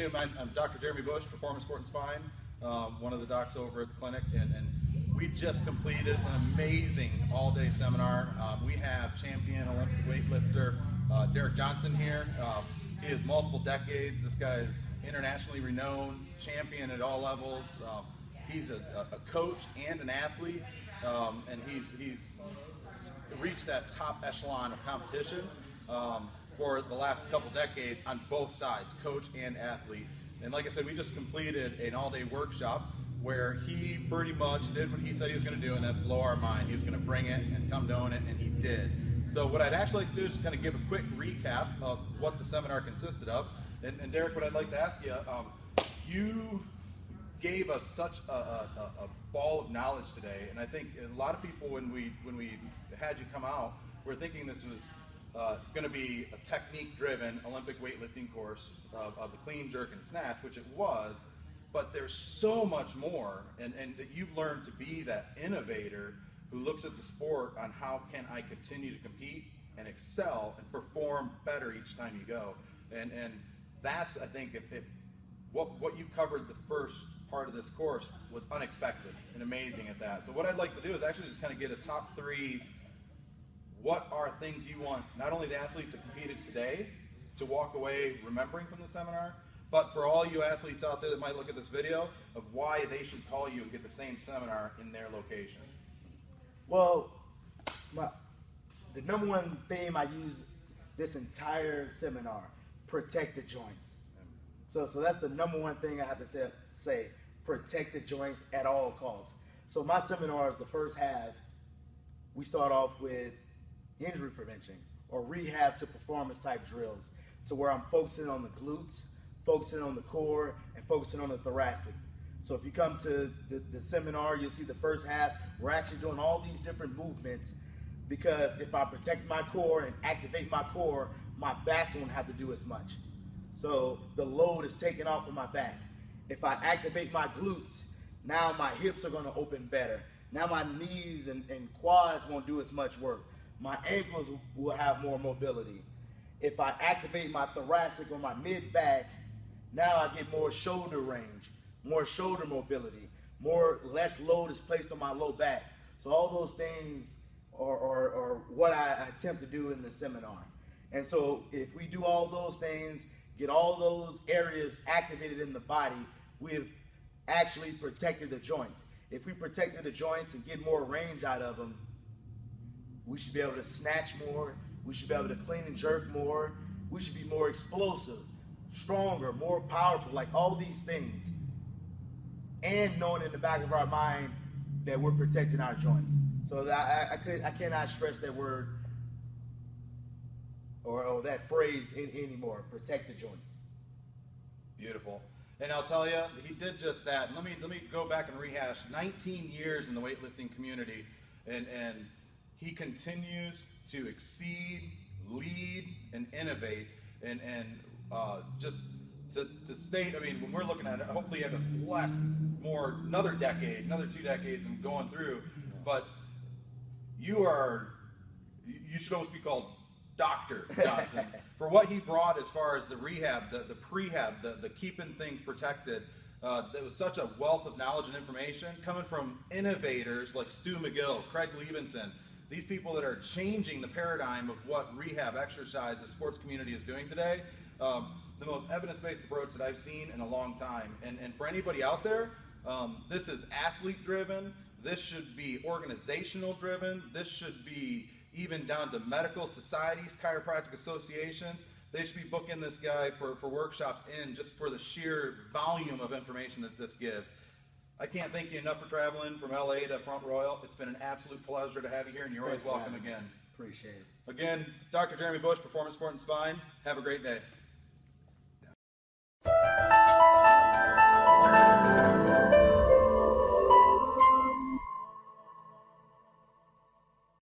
afternoon. I'm Dr. Jeremy Bush, Performance Sport and Spine, one of the docs over at the clinic, and we just completed an amazing all-day seminar. We have champion Olympic weightlifter Derrick here. He has multiple decades. This guy is internationally renowned, champion at all levels. He's a coach and an athlete, and he's reached that top echelon of competition for the last couple decades on both sides, coach and athlete. And like I said, we just completed an all-day workshop where he pretty much did what he said he was going to do, and that's blow our mind. He was going to bring it and come doing it, and he did. So what I'd actually like to do is just kind of give a quick recap of what the seminar consisted of. And Derrick, what I'd like to ask you, you gave us such a ball of knowledge today, and I think a lot of people, when we had you come out, were thinking this was going to be a technique-driven Olympic weightlifting course of the clean, jerk, and snatch, which it was, but there's so much more, and that you've learned to be that innovator who looks at the sport on how can I continue to compete and excel and perform better each time you go. And that's, I think, if what you covered the first part of this course was unexpected and amazing at that. So what I'd like to do is actually just kind of get a top three. What are things you want not only the athletes that competed today to walk away remembering from the seminar, but for all you athletes out there that might look at this video, of why they should call you and get the same seminar in their location? Well, the number one theme I use this entire seminar, protect the joints. So that's the number one thing I have to say, protect the joints at all costs. So my seminars, the first half, we start off with injury prevention or rehab to performance type drills, to where I'm focusing on the glutes, focusing on the core, and focusing on the thoracic. So if you come to the seminar, you'll see the first half, we're actually doing all these different movements, because if I protect my core and activate my core, my back won't have to do as much. So the load is taken off of my back. If I activate my glutes, now my hips are gonna open better. Now my knees and quads won't do as much work. My ankles will have more mobility. If I activate my thoracic or my mid-back, now I get more shoulder range, more shoulder mobility, less load is placed on my low back. So all those things are what I attempt to do in the seminar. And so if we do all those things, get all those areas activated in the body, we've actually protected the joints. If we protected the joints and get more range out of them, we should be able to snatch more, we should be able to clean and jerk more, we should be more explosive, stronger, more powerful, like all these things. And knowing in the back of our mind that we're protecting our joints. So that I cannot stress that word or that phrase anymore, protect the joints. Beautiful. And I'll tell you, he did just that. And let me go back and rehash 19 years in the weightlifting community, and he continues to exceed, lead, and innovate, and just to state, I mean, when we're looking at it, hopefully you have a blessed another decade, another 2 decades and going through, but you should almost be called Dr. Johnson for what he brought as far as the rehab, the prehab, the keeping things protected. There was such a wealth of knowledge and information coming from innovators like Stu McGill, Craig Liebenson, these people that are changing the paradigm of what rehab exercise the sports community is doing today. The most evidence-based approach that I've seen in a long time. And for anybody out there, this is athlete-driven. This should be organizational-driven. This should be even down to medical societies, chiropractic associations. They should be booking this guy for workshops just for the sheer volume of information that this gives. I can't thank you enough for traveling from LA to Front Royal. It's been an absolute pleasure to have you here, and you're always welcome again. Appreciate it. Again, Dr. Jeremy Bush, Performance Sport and Spine. Have a great day.